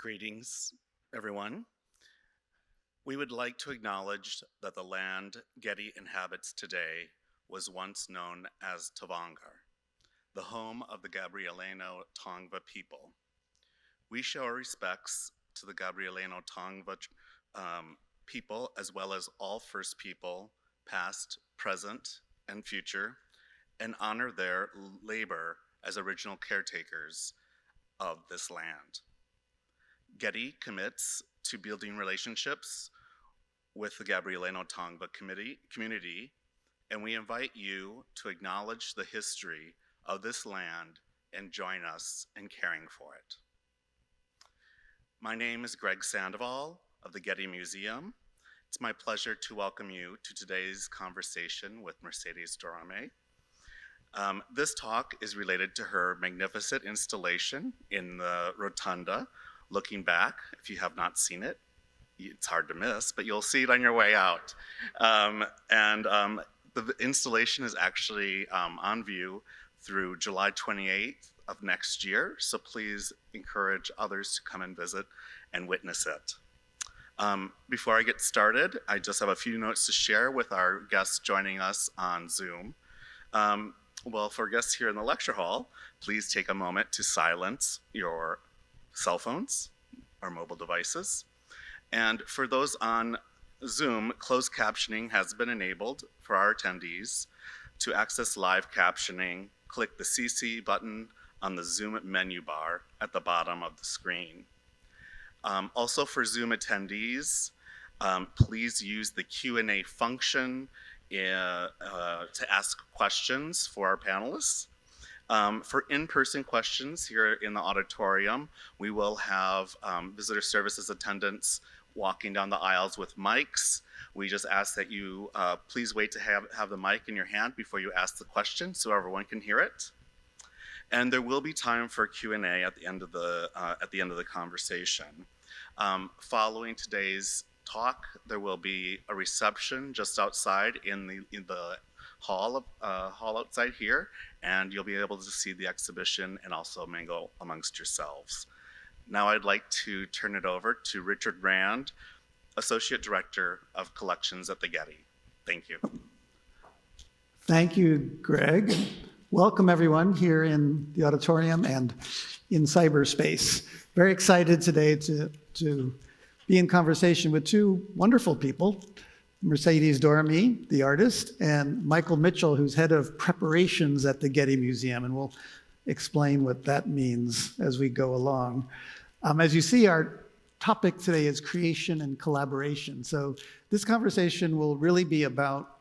Greetings, everyone. We would like to acknowledge that the land Getty inhabits today was once known as Tavangar, the home of the Gabrielino Tongva people. We show our respects to the Gabrielino Tongva people, as well as all First People, past, present, and future, and honor their labor as original caretakers of this land. Getty commits to building relationships with the Gabrielino Tongva community, and we invite you to acknowledge the history of this land and join us in caring for it. My name is Greg Sandoval of the Getty Museum. It's my pleasure to welcome you to today's conversation with Mercedes Doramé. This talk is related to her magnificent installation in the Rotunda, Looking Back. If you have not seen it, it's hard to miss, but you'll see it on your way out. The installation is actually on view through July 28th of next year, so please encourage others to come and visit and witness it. Before I get started, I just have a few notes to share with our guests joining us on Zoom. Well, for guests here in the lecture hall, please take a moment to silence your cell phones or mobile devices. And for those on Zoom, closed captioning has been enabled for our attendees. To access live captioning, click the CC button on the Zoom menu bar at the bottom of the screen. Also for Zoom attendees, please use the Q&A function to ask questions for our panelists. For in-person questions here in the auditorium, we will have visitor services attendants walking down the aisles with mics. We just ask that you please wait to have the mic in your hand before you ask the question so everyone can hear it. And there will be time for Q&A at the end of the conversation. Following today's talk, there will be a reception just outside in the hall outside here, and you'll be able to see the exhibition and also mingle amongst yourselves. Now I'd like to turn it over to Richard Rand, Associate Director of Collections at the Getty. Thank you. Thank you, Greg. Welcome everyone here in the auditorium and in cyberspace. Very excited today to be in conversation with two wonderful people, Mercedes Doramé, the artist, and Michael Mitchell, who's head of preparations at the Getty Museum, and we'll explain what that means as we go along. As you see, our topic today is creation and collaboration. So this conversation will really be about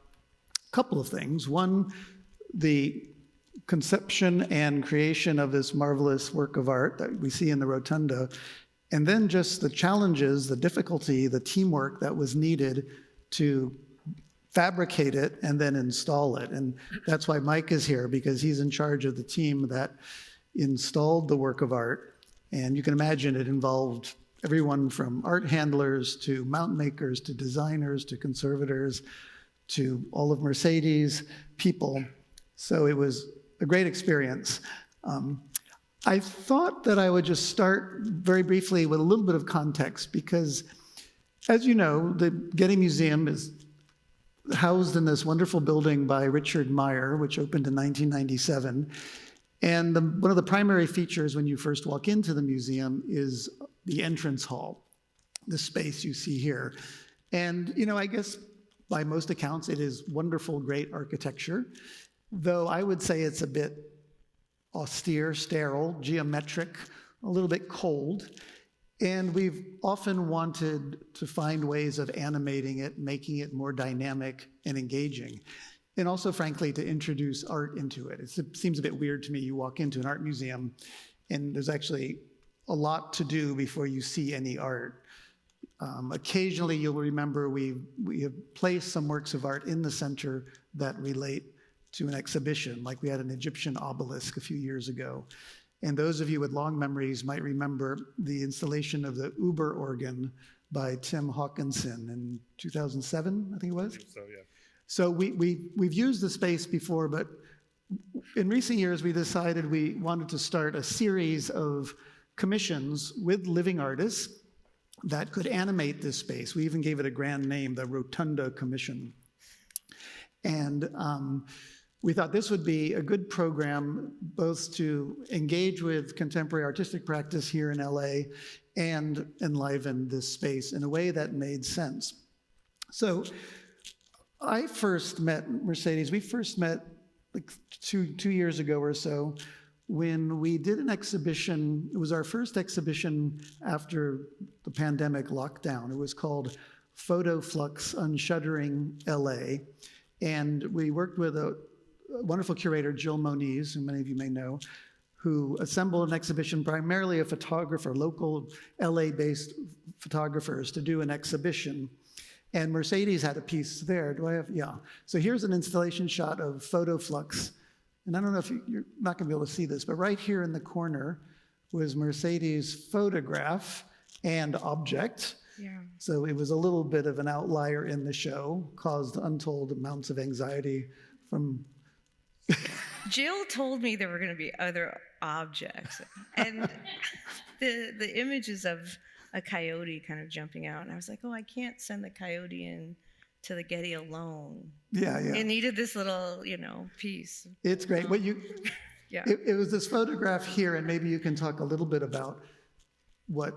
a couple of things. One, the conception and creation of this marvelous work of art that we see in the Rotunda, and then just the challenges, the difficulty, the teamwork that was needed to fabricate it and then install it. And that's why Mike is here, because he's in charge of the team that installed the work of art. And you can imagine it involved everyone from art handlers to mountain makers to designers to conservators to all of Mercedes' people. So it was a great experience. I thought that I would just start very briefly with a little bit of context, because as you know, the Getty Museum is housed in this wonderful building by Richard Meyer, which opened in 1997. And one of the primary features when you first walk into the museum is the entrance hall, the space you see here. And, you know, I guess by most accounts, it is wonderful, great architecture, though I would say it's a bit austere, sterile, geometric, a little bit cold. And we've often wanted to find ways of animating it, making it more dynamic and engaging. And also, frankly, to introduce art into it. It seems a bit weird to me. You walk into an art museum and there's actually a lot to do before you see any art. Occasionally, you'll remember we have placed some works of art in the center that relate to an exhibition, like we had an Egyptian obelisk a few years ago. And those of you with long memories might remember the installation of the Uber organ by Tim Hawkinson in 2007, I think it was? So, yeah. So we've used the space before, but in recent years we decided we wanted to start a series of commissions with living artists that could animate this space. We even gave it a grand name, the Rotunda Commission. And we thought this would be a good program both to engage with contemporary artistic practice here in LA and enliven this space in a way that made sense. So I first met Mercedes, we first met like two years ago or so when we did an exhibition. It was our first exhibition after the pandemic lockdown. It was called Photo Flux Unshuttering LA. And we worked with a wonderful curator, Jill Moniz, who many of you may know, who assembled an exhibition primarily of photographer, local LA-based photographers to do an exhibition. And Mercedes had a piece there. Do I have? Yeah. So here's an installation shot of Photo Flux. And I don't know if you're not going to be able to see this, but right here in the corner was Mercedes' photograph and object. Yeah. So it was a little bit of an outlier in the show, caused untold amounts of anxiety from... Jill told me there were going to be other objects, and the images of a coyote kind of jumping out, and I was like, oh, I can't send the coyote in to the Getty alone. Yeah. It needed this little, piece. It's great. Yeah. It was this photograph here, and maybe you can talk a little bit about what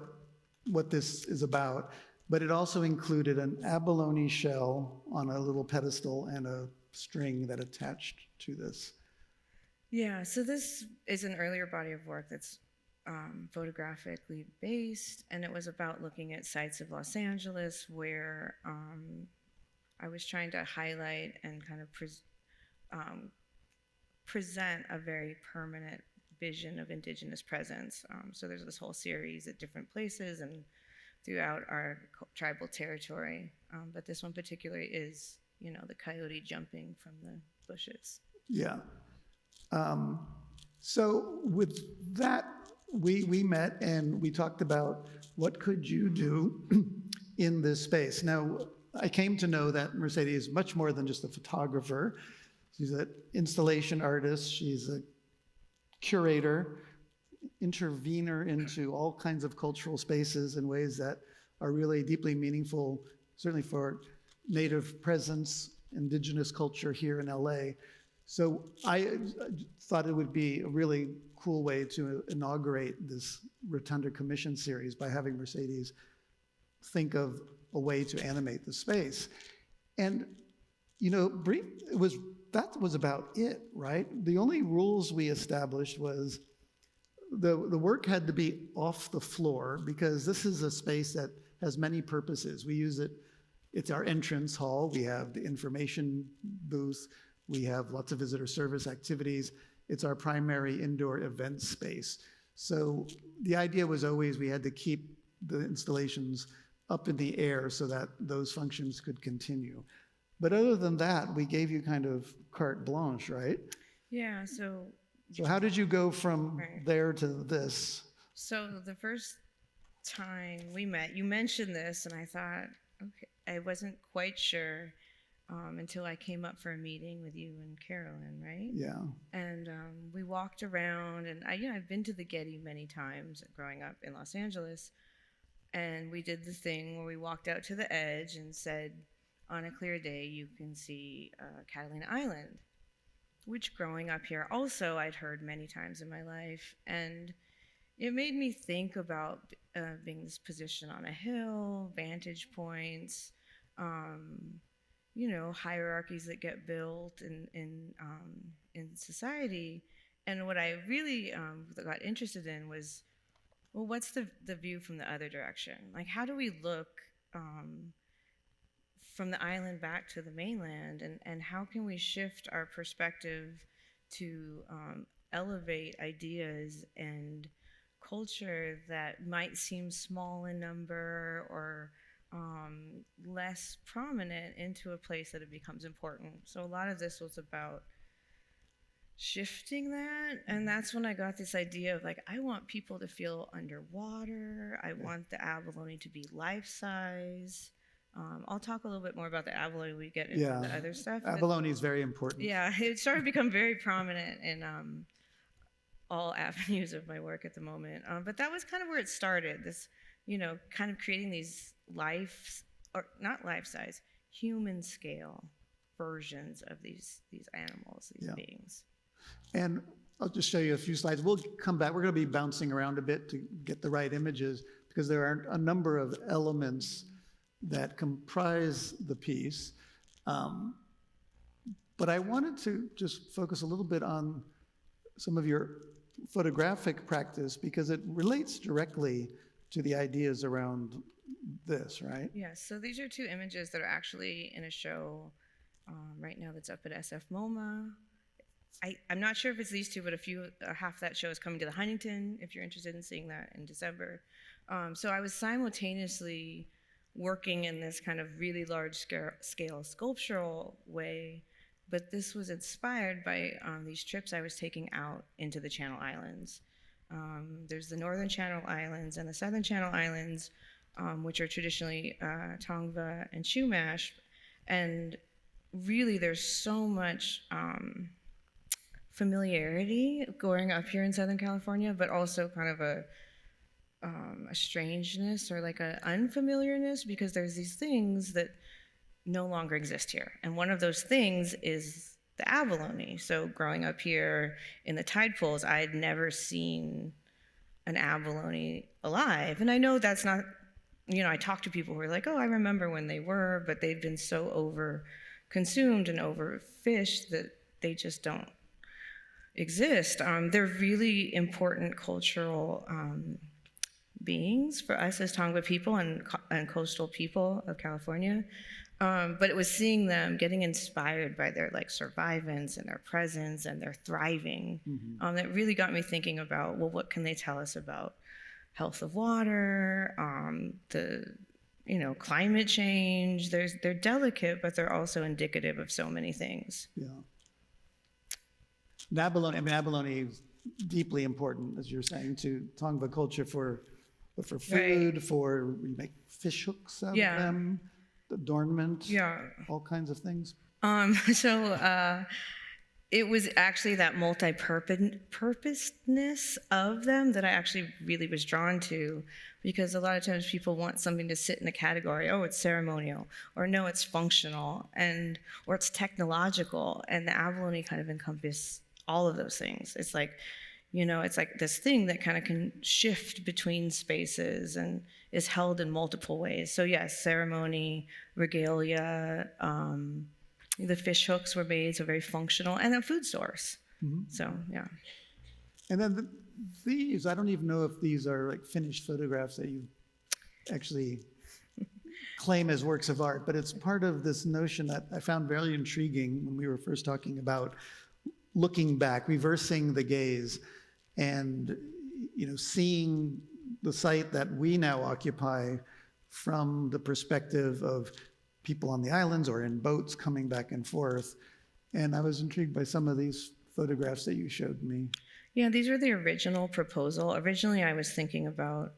this is about, but it also included an abalone shell on a little pedestal and a string that attached to this. Yeah, so this is an earlier body of work that's photographically based, and it was about looking at sites of Los Angeles where I was trying to highlight and kind of present a very permanent vision of indigenous presence. So there's this whole series at different places and throughout our tribal territory. But this one particularly is, the coyote jumping from the bushes. Yeah. So with that, we met and we talked about what could you do in this space. Now, I came to know that Mercedes is much more than just a photographer. She's an installation artist. She's a curator, intervener into all kinds of cultural spaces in ways that are really deeply meaningful, certainly for Native presence, indigenous culture here in LA. So I thought it would be a really cool way to inaugurate this Rotunda Commission series by having Mercedes think of a way to animate the space. And, that was about it, right? The only rules we established was the work had to be off the floor because this is a space that has many purposes. We use it, it's our entrance hall. We have the information booth. We have lots of visitor service activities. It's our primary indoor event space. So the idea was always we had to keep the installations up in the air so that those functions could continue. But other than that, we gave you kind of carte blanche, right? Yeah, so how did you go from there to this? So the first time we met, you mentioned this, and I thought, okay, I wasn't quite sure until I came up for a meeting with you and Carolyn, right? Yeah. And we walked around, and I've been to the Getty many times growing up in Los Angeles, and we did the thing where we walked out to the edge and said, on a clear day, you can see Catalina Island, which growing up here also I'd heard many times in my life. And it made me think about being this position on a hill, vantage points, hierarchies that get built in society. And what I really got interested in was, well, what's the view from the other direction? Like, how do we look from the island back to the mainland, and how can we shift our perspective to elevate ideas and culture that might seem small in number or less prominent into a place that it becomes important. So a lot of this was about shifting that, and that's when I got this idea of I want people to feel underwater. I want the abalone to be life-size. I'll talk a little bit more about the abalone when we get into the other stuff. Abalone is very important. Yeah, it started to become very prominent in all avenues of my work at the moment. But that was kind of where it started. This, kind of creating these or not life-size, human scale versions of these animals, these beings. And I'll just show you a few slides. We'll come back. We're going to be bouncing around a bit to get the right images because there are a number of elements that comprise the piece. But I wanted to just focus a little bit on some of your photographic practice because it relates directly to the ideas around this, right? Yes, so these are two images that are actually in a show right now that's up at SF MoMA. I'm not sure if it's these two, but half that show is coming to the Huntington, if you're interested in seeing that in December. So I was simultaneously working in this kind of really large scale sculptural way, but this was inspired by these trips I was taking out into the Channel Islands. There's the Northern Channel Islands and the Southern Channel Islands, which are traditionally Tongva and Chumash. And really there's so much familiarity growing up here in Southern California, but also kind of a strangeness or like an unfamiliarness because there's these things that no longer exist here. And one of those things is the abalone. So growing up here in the tide pools, I had never seen an abalone alive. And I know that's not, I talk to people who are like, oh, I remember when they were, but they've been so over-consumed and overfished that they just don't exist. They're really important cultural beings for us as Tongva people and coastal people of California. But it was seeing them getting inspired by their survivance and their presence and their thriving that really got me thinking about, well, what can they tell us about health of water, the climate change. They're delicate, but they're also indicative of so many things. Yeah. Abalone is deeply important, as you're saying, to Tongva culture for food, Right. for we make fish hooks out of them, adornment, all kinds of things. It was actually that multi-purposeness of them that I actually really was drawn to, because a lot of times people want something to sit in a category, oh, it's ceremonial, or no, it's functional, or it's technological, and the abalone kind of encompass all of those things. It's like, it's like this thing that kind of can shift between spaces and is held in multiple ways. So yes, ceremony, regalia, the fish hooks were made, so very functional, and a food source. So, yeah. And then these, I don't even know if these are finished photographs that you actually claim as works of art, but it's part of this notion that I found very intriguing when we were first talking about looking back, reversing the gaze, and seeing the site that we now occupy from the perspective of people on the islands or in boats coming back and forth. And I was intrigued by some of these photographs that you showed me. Yeah, these are the original proposal. Originally, I was thinking about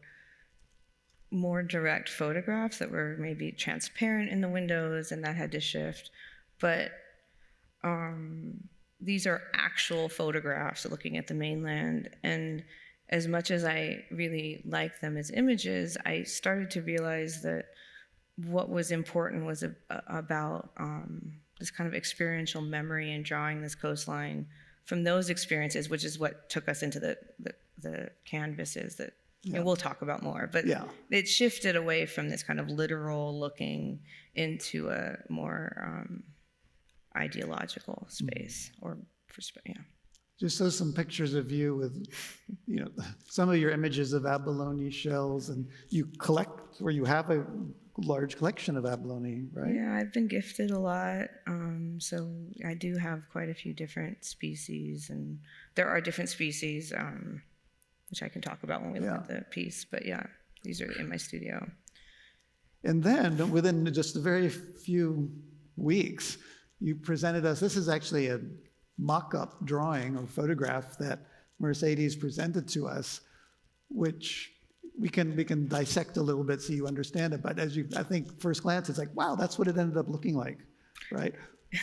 more direct photographs that were maybe transparent in the windows, and that had to shift. But these are actual photographs looking at the mainland. And as much as I really like them as images, I started to realize that what was important was about this kind of experiential memory and drawing this coastline from those experiences, which is what took us into the canvases that we'll talk about more. But it shifted away from this kind of literal looking into a more ideological space or perspective. Just so some pictures of you with, some of your images of abalone shells, and you collect, or you have a large collection of abalone, right? Yeah, I've been gifted a lot. So I do have quite a few different species, and there are different species, which I can talk about when we look at the piece. But yeah, these are in my studio. And then within just a very few weeks, you presented us, this is actually a mock-up drawing or photograph that Mercedes presented to us, which we can dissect a little bit so you understand it. But I think first glance, it's like, wow, that's what it ended up looking like, right?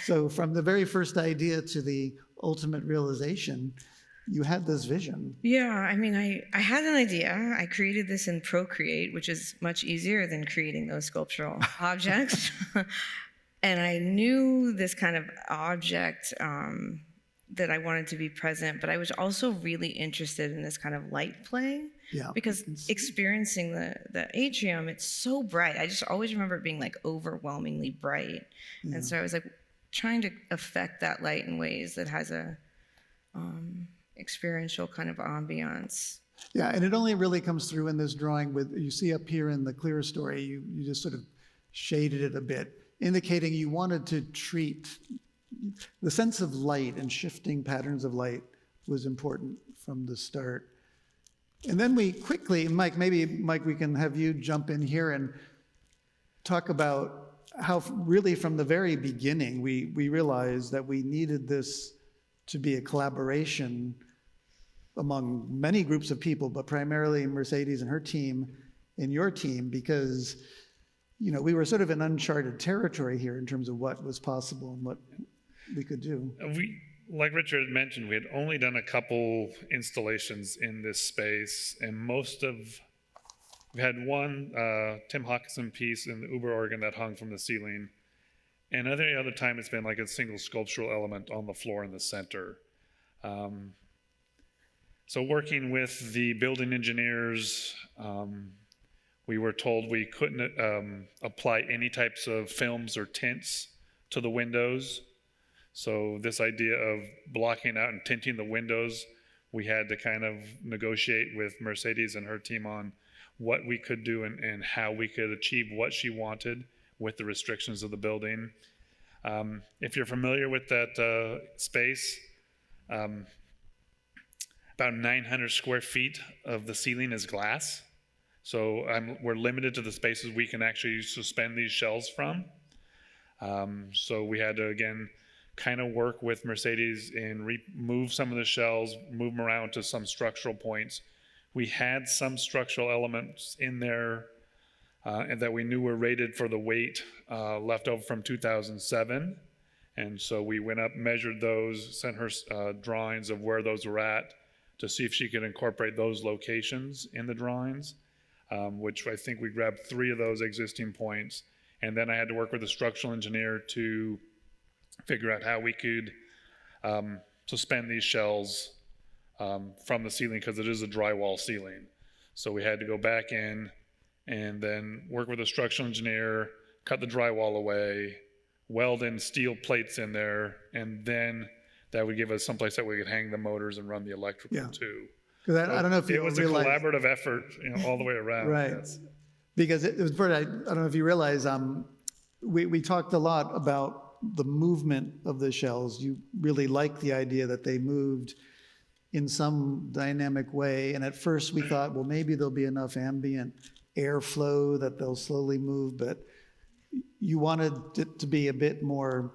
So from the very first idea to the ultimate realization, you had this vision. Yeah, I mean, I had an idea. I created this in Procreate, which is much easier than creating those sculptural objects. And I knew this kind of object that I wanted to be present, but I was also really interested in this kind of light play. Yeah. Because experiencing the atrium, it's so bright. I just always remember it being like overwhelmingly bright. Yeah. And so I was like trying to affect that light in ways that has a experiential kind of ambiance. Yeah, and it only really comes through in this drawing with, you see up here in the clear story, you just sort of shaded it a bit, indicating you wanted to treat the sense of light and shifting patterns of light was important from the start. And then we quickly, Mike, we can have you jump in here and talk about how really from the very beginning, we realized that we needed this to be a collaboration among many groups of people, but primarily Mercedes and her team and your team, because we were sort of in uncharted territory here in terms of what was possible and what we could do. Like Richard mentioned, we had only done a couple installations in this space, and we had one Tim Hawkinson piece in the Uber organ that hung from the ceiling, and every other time it's been like a single sculptural element on the floor in the center. So working with the building engineers, we were told we couldn't apply any types of films or tints to the windows. So this idea of blocking out and tinting the windows, we had to kind of negotiate with Mercedes and her team on what we could do and how we could achieve what she wanted with the restrictions of the building. If you're familiar with that space, about 900 square feet of the ceiling is glass. So we're limited to the spaces we can actually suspend these shells from. So we had to, again, kind of work with Mercedes and remove some of the shells, move them around to some structural points. We had some structural elements in there and that we knew were rated for the weight left over from 2007. And so we went up, measured those, sent her drawings of where those were at to see if she could incorporate those locations in the drawings, which I think we grabbed 3 of those existing points. And then I had to work with a structural engineer to figure out how we could suspend these shells from the ceiling, because it is a drywall ceiling. So we had to go back in and then work with a structural engineer, cut the drywall away, weld in steel plates in there, and then that would give us someplace that we could hang the motors and run the electrical too. Because I don't know if you it was realize, a collaborative effort, all the way around. Right. Yes. Because it was I don't know if you realize, we talked a lot about the movement of the shells. You really liked the idea that they moved in some dynamic way. And at first we thought, well, maybe there'll be enough ambient airflow that they'll slowly move, but you wanted it to be a bit more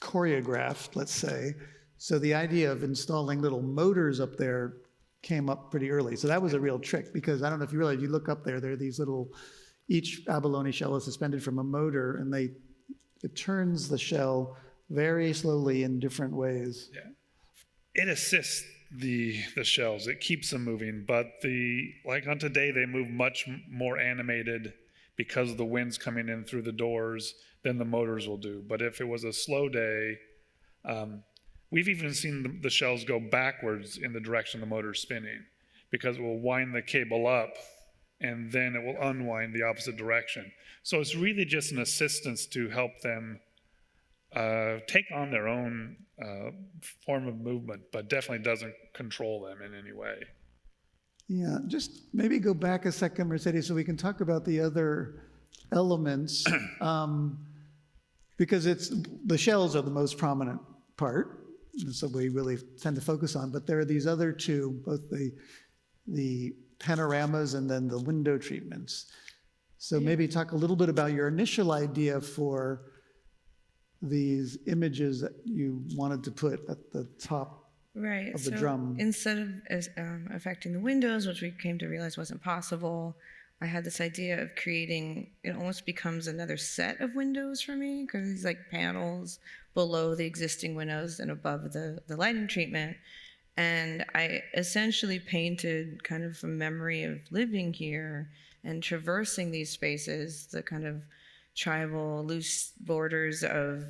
choreographed, let's say. So the idea of installing little motors up there came up pretty early. So that was a real trick, because I don't know if you realize, you look up there, there are these little, each abalone shell is suspended from a motor, and it turns the shell very slowly in different ways. Yeah. It assists the shells. It keeps them moving, but like on today, they move much more animated because of the winds coming in through the doors than the motors will do. But if it was a slow day, we've even seen the shells go backwards in the direction the motor's spinning, because it will wind the cable up and then it will unwind the opposite direction. So it's really just an assistance to help them take on their own form of movement, but definitely doesn't control them in any way. Yeah, just maybe go back a second, Mercedes, so we can talk about the other elements, because the shells are the most prominent part, so we really tend to focus on, but there are these other 2, both the panoramas and then the window treatments. So maybe talk a little bit about your initial idea for these images that you wanted to put at the top of the drum. Instead of affecting the windows, which we came to realize wasn't possible, I had this idea of creating, it almost becomes another set of windows for me, because these like panels below the existing windows and above the lighting treatment. And I essentially painted kind of from memory of living here and traversing these spaces, the kind of tribal loose borders of,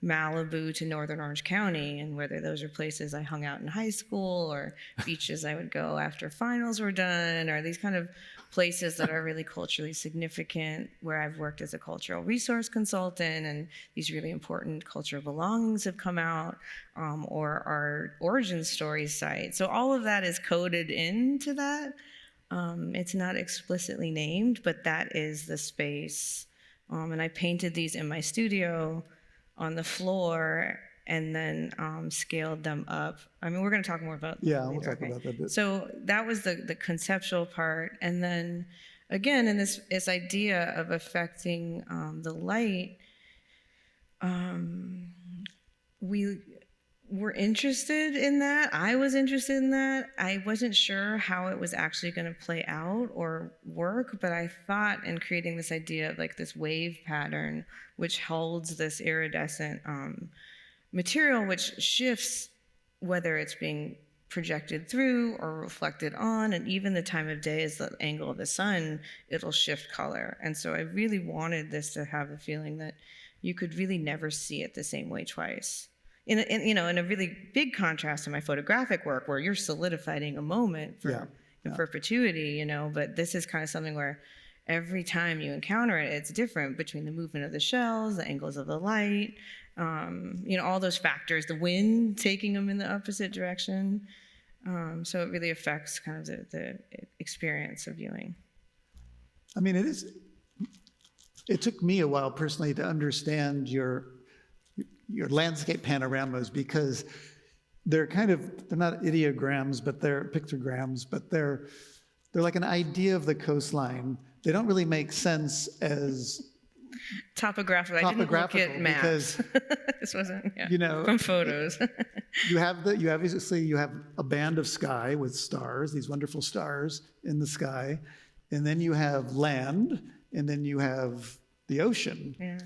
Malibu to Northern Orange County, and whether those are places I hung out in high school or beaches I would go after finals were done, or these kind of places that are really culturally significant, where I've worked as a cultural resource consultant, and these really important cultural belongings have come out, or our origin stories site. So all of that is coded into that. It's not explicitly named, but that is the space. And I painted these in my studio on the floor, and then scaled them up. I mean, we're going to talk more about that Yeah, later, we'll talk okay? about that a bit. So that was the conceptual part. And then again, in this idea of affecting the light, we were interested in that. I was interested in that. I wasn't sure how it was actually going to play out or work, but I thought in creating this idea of like this wave pattern, which holds this iridescent material, which shifts whether it's being projected through or reflected on, and even the time of day is the angle of the sun, it'll shift color. And so I really wanted this to have a feeling that you could really never see it the same way twice. In a really big contrast to my photographic work, where you're solidifying a moment for in perpetuity, but this is kind of something where every time you encounter it, it's different between the movement of the shells, the angles of the light, all those factors, the wind taking them in the opposite direction. So it really affects kind of the experience of viewing. I mean, it took me a while personally to understand your landscape panoramas, because they're not ideograms, but they're pictograms, but they're like an idea of the coastline. They don't really make sense as topographical. I didn't look at maps. Because this wasn't from from photos. you have a band of sky with stars, these wonderful stars in the sky, and then you have land, and then you have the ocean. Yeah.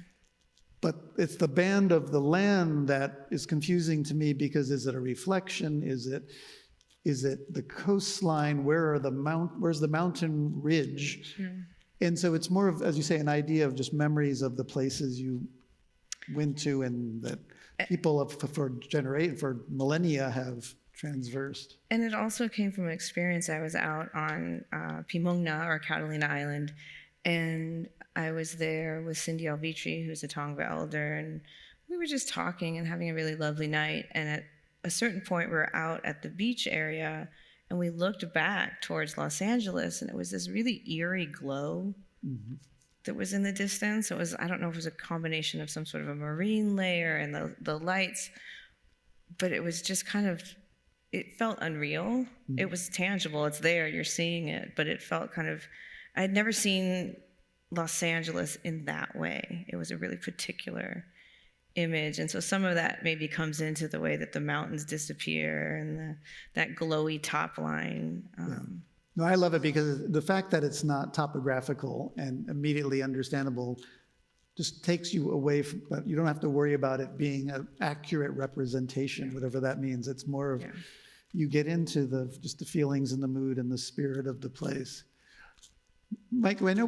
But it's the band of the land that is confusing to me, because is it a reflection? Is it the coastline? Where's the mountain ridge? Yeah. And so it's more of, as you say, an idea of just memories of the places you went to and that people for millennia have transversed. And it also came from an experience. I was out on Pimongna, or Catalina Island, and I was there with Cindy Alvitri, who's a Tongva elder, and we were just talking and having a really lovely night. And at a certain point, we were out at the beach area, and we looked back towards Los Angeles, and it was this really eerie glow that was in the distance. I don't know if it was a combination of some sort of a marine layer and the lights, but it was just it felt unreal. It was tangible, it's there, you're seeing it, but it felt I'd never seen Los Angeles in that way. It was a really particular image. And so some of that maybe comes into the way that the mountains disappear and that glowy top line. No, I love it, because the fact that it's not topographical and immediately understandable just takes you away from, but you don't have to worry about it being an accurate representation, whatever that means. It's more of, you get into just the feelings and the mood and the spirit of the place. Mike, I know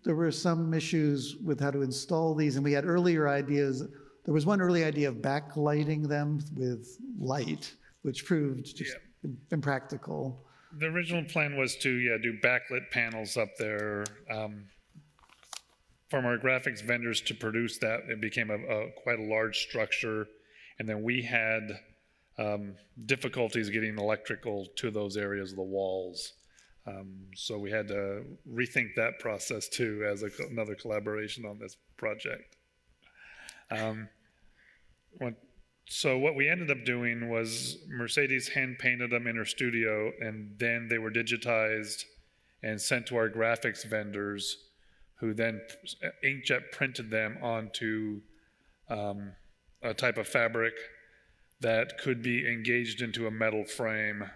there were some issues with how to install these, and we had earlier ideas. There was one early idea of backlighting them with light, which proved just impractical. The original plan was to do backlit panels up there. From our graphics vendors to produce that, it became quite a large structure, and then we had difficulties getting electrical to those areas of the walls. So we had to rethink that process too, as another collaboration on this project. So what we ended up doing was Mercedes hand painted them in her studio, and then they were digitized and sent to our graphics vendors, who then inkjet printed them onto a type of fabric that could be engaged into a metal frame.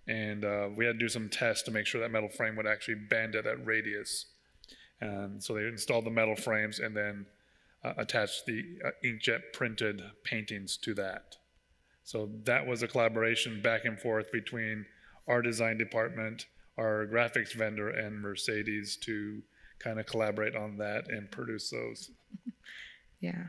And we had to do some tests to make sure that metal frame would actually bend at that radius. And so they installed the metal frames and then attached the inkjet printed paintings to that. So that was a collaboration back and forth between our design department, our graphics vendor, and Mercedes to kind of collaborate on that and produce those. Yeah.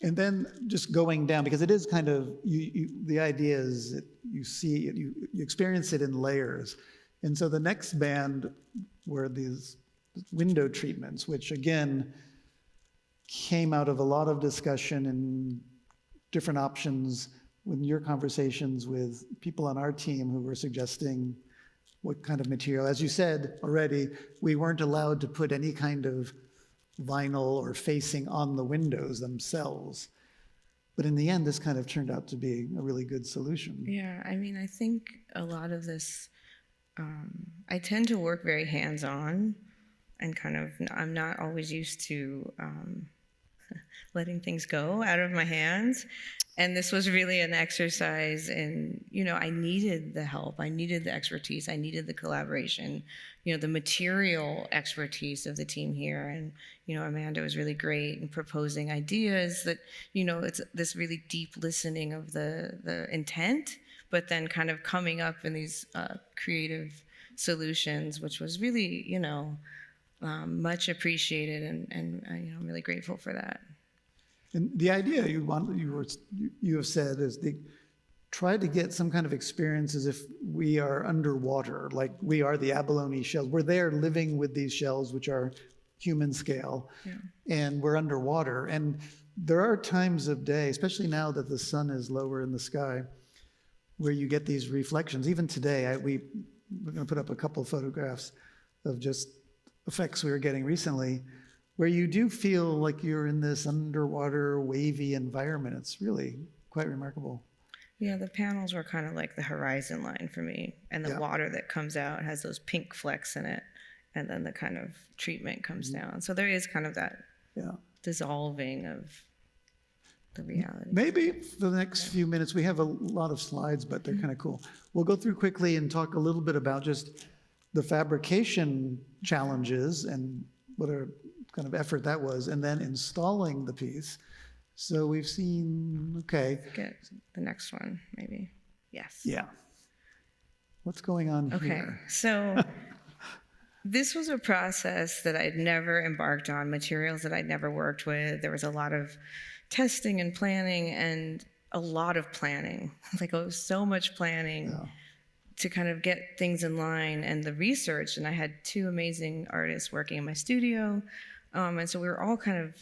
And then just going down, because it is kind of, the idea is that you see it, you experience it in layers. And so the next band were these window treatments, which again came out of a lot of discussion and different options in your conversations with people on our team who were suggesting what kind of material. As you said already, we weren't allowed to put any kind of vinyl or facing on the windows themselves. But in the end, this kind of turned out to be a really good solution. Yeah, I mean, I think a lot of this, I tend to work very hands-on and kind of, I'm not always used to letting things go out of my hands. And this was really an exercise in, I needed the help, I needed the expertise, I needed the collaboration, the material expertise of the team here. And, Amanda was really great in proposing ideas that, it's this really deep listening of the intent, but then kind of coming up in these creative solutions, which was really, much appreciated, and I'm really grateful for that. And the idea you have said is they try to get some kind of experience as if we are underwater, like we are the abalone shells. We're there living with these shells, which are human scale, and we're underwater. And there are times of day, especially now that the sun is lower in the sky, where you get these reflections. Even today, we're going to put up a couple of photographs of just effects we were getting recently, where you do feel like you're in this underwater, wavy environment. It's really quite remarkable. Yeah, the panels were kind of like the horizon line for me, and the water that comes out has those pink flecks in it, and then the kind of treatment comes down. So there is kind of that dissolving of the reality. Maybe for the next few minutes, we have a lot of slides, but they're kind of cool. We'll go through quickly and talk a little bit about just the fabrication challenges and what a kind of effort that was, and then installing the piece. So we've seen, okay. Get the next one, maybe. Yes. Yeah. What's going on Okay, here? so this was a process that I'd never embarked on, materials that I'd never worked with. There was a lot of testing and planning, and a lot of planning. Like, it was so much planning to kind of get things in line, and the research. And I had two amazing artists working in my studio. And so we were all kind of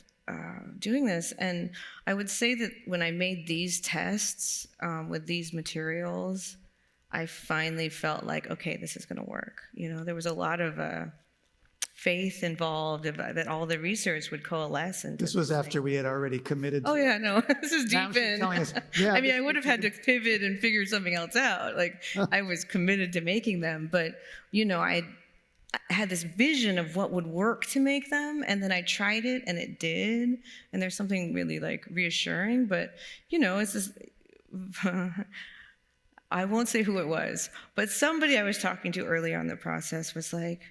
doing this. And I would say that when I made these tests with these materials, I finally felt like, okay, this is going to work. There was a lot of faith involved that all the research would coalesce. And This was after we had already committed. Oh yeah, no, this is Now deep she's in. telling us, yeah, I mean, this I would have had to pivot and figure something else out. Like, I was committed to making them, but I had this vision of what would work to make them, and then I tried it, and it did. And there's something really like reassuring, but it's this. I won't say who it was, but somebody I was talking to earlier on the process was like,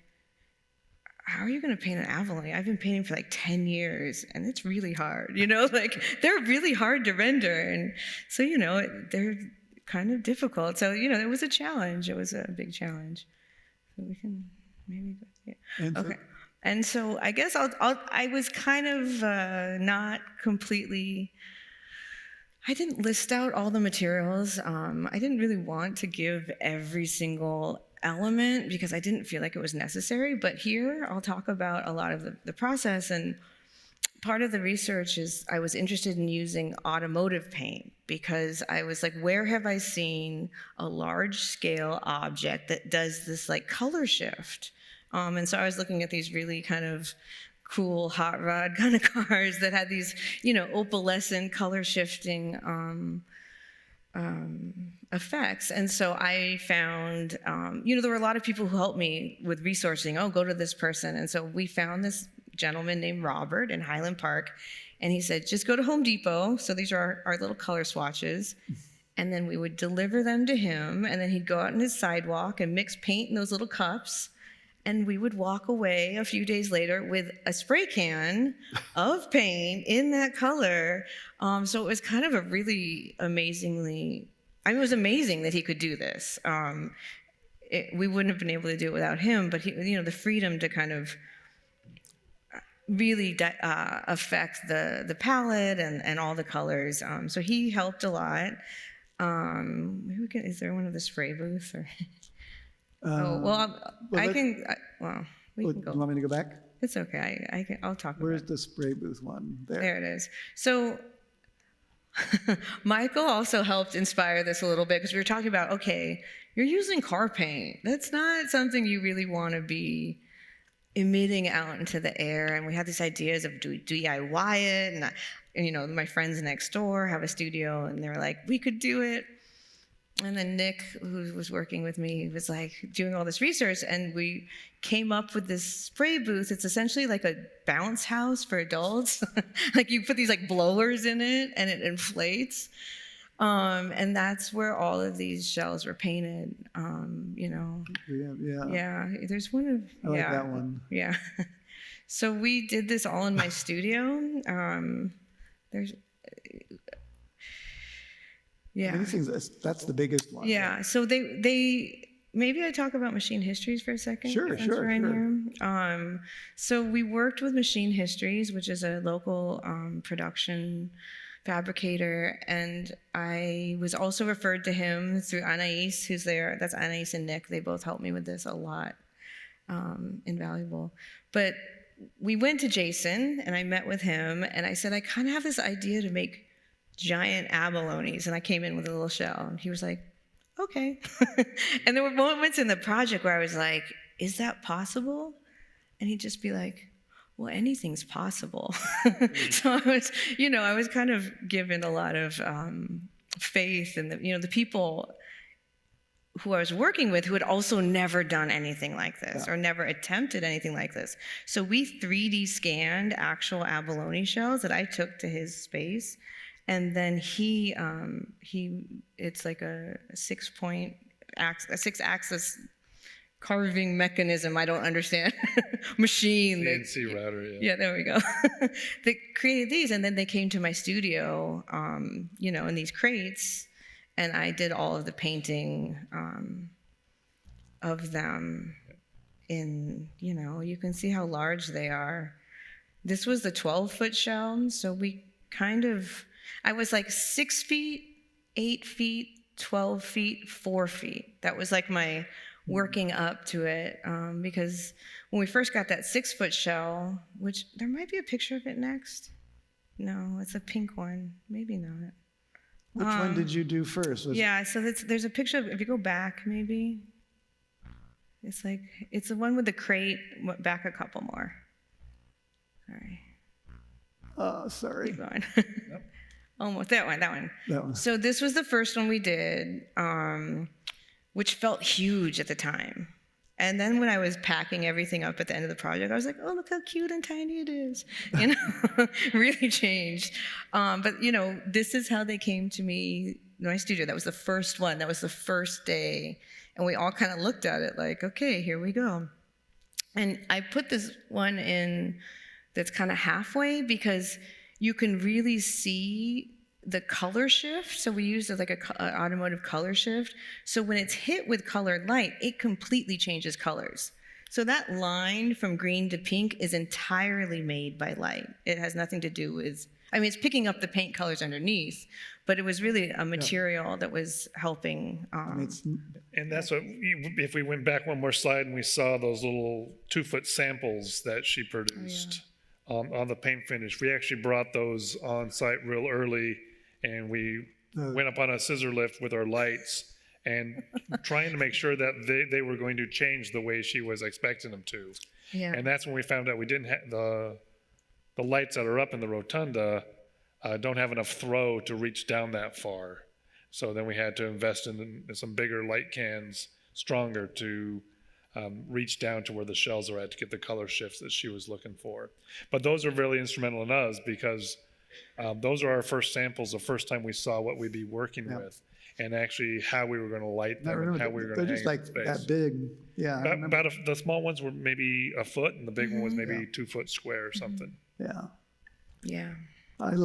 how are you going to paint an abalone? I've been painting for like 10 years, and it's really hard, like they're really hard to render. And so, they're kind of difficult. So, it was a challenge. It was a big challenge. So we can maybe, okay. And so I guess I was kind of not completely, I didn't list out all the materials. I didn't really want to give every single element because I didn't feel like it was necessary. But here I'll talk about a lot of the process. And part of the research is I was interested in using automotive paint because I was like, where have I seen a large scale object that does this like color shift? And so I was looking at these really kind of cool hot rod kind of cars that had these, opalescent color shifting effects. And so I found, there were a lot of people who helped me with resourcing. Oh, go to this person. And so we found this gentleman named Robert in Highland Park. And he said, just go to Home Depot. So these are our little color swatches. And then we would deliver them to him. And then he'd go out on his sidewalk and mix paint in those little cups. And we would walk away a few days later with a spray can of paint in that color. So it was kind of a really amazingly, I mean, it was amazing that he could do this. We wouldn't have been able to do it without him, but he, the freedom to kind of really affect the palette and all the colors. So he helped a lot. Maybe is there one of the spray booths? Or we can You go. want me to go back? It's okay. I'll talk about it. Where's the spray booth one? There it is. So Michael also helped inspire this a little bit because we were talking about, okay, you're using car paint. That's not something you really want to be emitting out into the air. And we had these ideas of DIY it. And my friends next door have a studio and they were like, we could do it. And then Nick, who was working with me, was like doing all this research, and we came up with this spray booth. It's essentially like a bounce house for adults. Like you put these like blowers in it and it inflates. And that's where all of these shells were painted. Yeah, there's one of, I like that one. Yeah. So we did this all in my studio. Yeah. These things, that's the biggest one. Yeah. So they maybe I talk about Machine Histories for a second. Sure. So we worked with Machine Histories, which is a local production fabricator, and I was also referred to him through Anais, who's there. That's Anais and Nick. They both helped me with this a lot. Invaluable. But we went to Jason, and I met with him, and I said, I kind of have this idea to make giant abalones, and I came in with a little shell, and he was like, okay. And there were moments in the project where I was like, is that possible? And he'd just be like, well, anything's possible. So I was kind of given a lot of faith in the people who I was working with who had also never done anything like this or never attempted anything like this. So we 3D scanned actual abalone shells that I took to his space. And then it's like a 6-axis carving mechanism. I don't understand. Machine. CNC router, yeah. Yeah, there we go. They created these, and then they came to my studio, in these crates, and I did all of the painting of them. You can see how large they are. This was the 12-foot shell, so I was like 6 feet, 8 feet, 12 feet, 4 feet. That was like my working up to it. Because when we first got that 6-foot shell, which there might be a picture of it next. No, it's a pink one. Maybe not. Which one did you do first? So there's a picture of, if you go back maybe. It's the one with the crate, back a couple more. Sorry. Oh, sorry. Keep going. Yep. Almost, that one. So this was the first one we did, which felt huge at the time. And then when I was packing everything up at the end of the project, I was like, oh, look how cute and tiny it is. Really changed. But this is how they came to me, my studio. That was the first one. That was the first day. And we all kind of looked at it like, okay, here we go. And I put this one in that's kind of halfway because you can really see the color shift. So we used like an automotive color shift. So when it's hit with colored light, it completely changes colors. So that line from green to pink is entirely made by light. It has nothing to do with, it's picking up the paint colors underneath, but it was really a material that was helping. And that's what, if we went back one more slide and we saw those little 2-foot samples that she produced. On the paint finish. We actually brought those on site real early, and we went up on a scissor lift with our lights and trying to make sure that they were going to change the way she was expecting them to. Yeah. And that's when we found out we didn't have the lights that are up in the rotunda don't have enough throw to reach down that far. So then we had to invest in some bigger light cans, stronger, to reach down to where the shells are at to get the color shifts that she was looking for. But those are really instrumental in us because those are our first samples, the first time we saw what we'd be working with. and actually how we were going to light I them and how remember, we were they're going to just hang like in space. that big. Yeah, I remember. The small ones were maybe a foot, and the big one was maybe Yeah. 2 foot square or something. Yeah. Yeah. I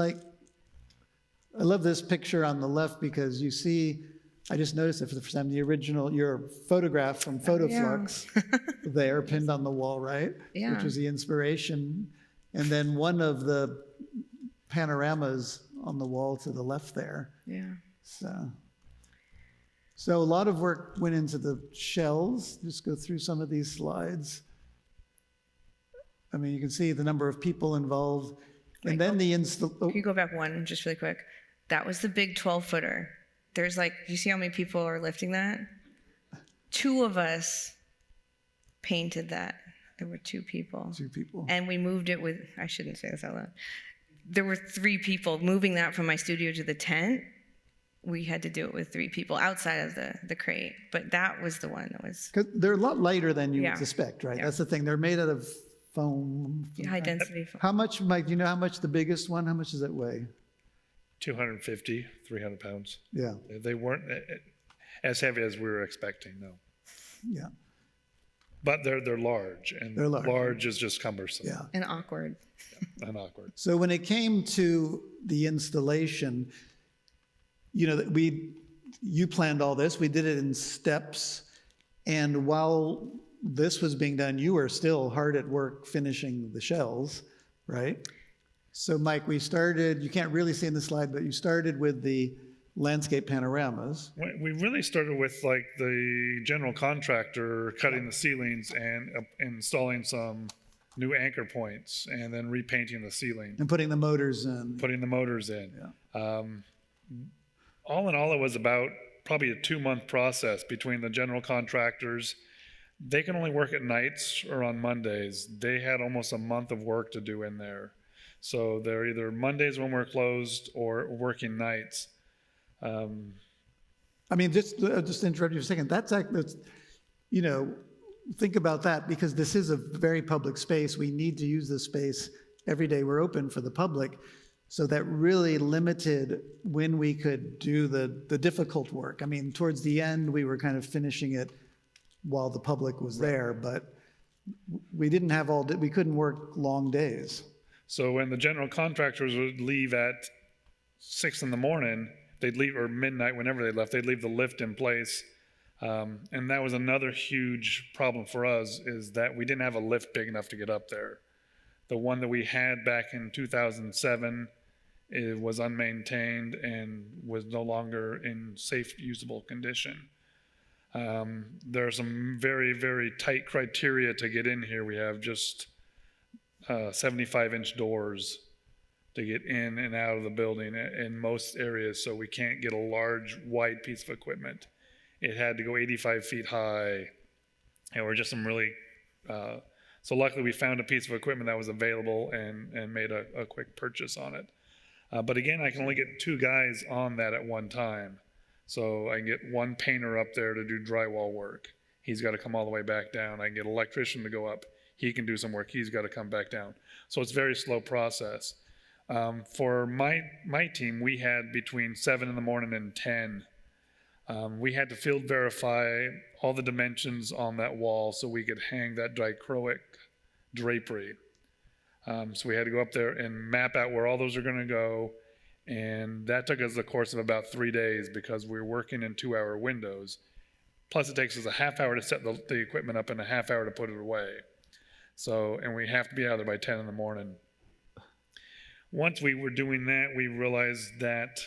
love this picture on the left because you see, I just noticed it for the first time, your photograph from Photoflux there pinned on the wall, right? Yeah. Which was the inspiration. And then one of the panoramas on the wall to the left there. Yeah. So a lot of work went into the shells. Just go through some of these slides. I mean, you can see the number of people involved. And then the Can you go back one just really quick? That was the big 12-footer. There's like, you see how many people are lifting that? 2 of us painted that. There were 2 people. 2 people. And we moved it with, I shouldn't say this out loud. There were 3 people moving that from my studio to the tent. We had to do it with 3 people outside of the crate. But that was the one that was 'Cause they're a lot lighter than you Yeah. would suspect, right? Yeah. That's the thing. They're made out of foam. high density. How much, Mike, do you know how much the biggest one, how much does it weigh? 250, 300 pounds. Yeah, They weren't as heavy as we were expecting, no. yeah, But they're large, and They're large. large is just cumbersome yeah. And awkward. and awkward. So when it came to the installation, you know, you planned all this, we did it in steps. And while this was being done, you were still hard at work finishing the shells, right? So Mike, we started, you can't really see in the slide, but you started with the landscape panoramas. We really started with like the general contractor cutting the ceilings and installing some new anchor points, and then repainting the ceiling, And putting the motors in. putting the motors in. All in all, it was about probably a 2-month process between the general contractors. They can only work at nights or on Mondays. They had almost a month of work to do in there. So they're either Mondays when we're closed or working nights. I mean, just to interrupt you for a second, that's, you know, think about that, because this is a very public space. We need to use this space every day we're open for the public. So that really limited when we could do the difficult work. I mean, towards the end, we were kind of finishing it while the public was there, but we didn't have we couldn't work long days. So when the general contractors would leave at 6 a.m, they'd leave, or midnight, whenever they left, they'd leave the lift in place. And that was another huge problem for us, is that we didn't have a lift big enough to get up there. The one that we had back in 2007, it was unmaintained and was no longer in safe, usable condition. There are some very, very tight criteria to get in here. We have just 75-inch doors to get in and out of the building in most areas, so we can't get a large, wide piece of equipment. It had to go 85 feet high, and we're just some really... So luckily we found a piece of equipment that was available and made a quick purchase on it. But again, I can only get 2 guys on that at one time. So I can get 1 painter up there to do drywall work. He's got to come all the way back down. I can get an electrician to go up. He can do some work. He's got to come back down. So it's a very slow process. For my team, we had between 7 in the morning and 10. We had to field verify all the dimensions on that wall so we could hang that dichroic drapery. So we had to go up there and map out where all those are going to go. And that took us a course of about 3 days, because we were working in 2-hour windows. Plus it takes us a half hour to set the equipment up and a half hour to put it away. So, and we have to be out there by 10 in the morning. Once we were doing that, we realized that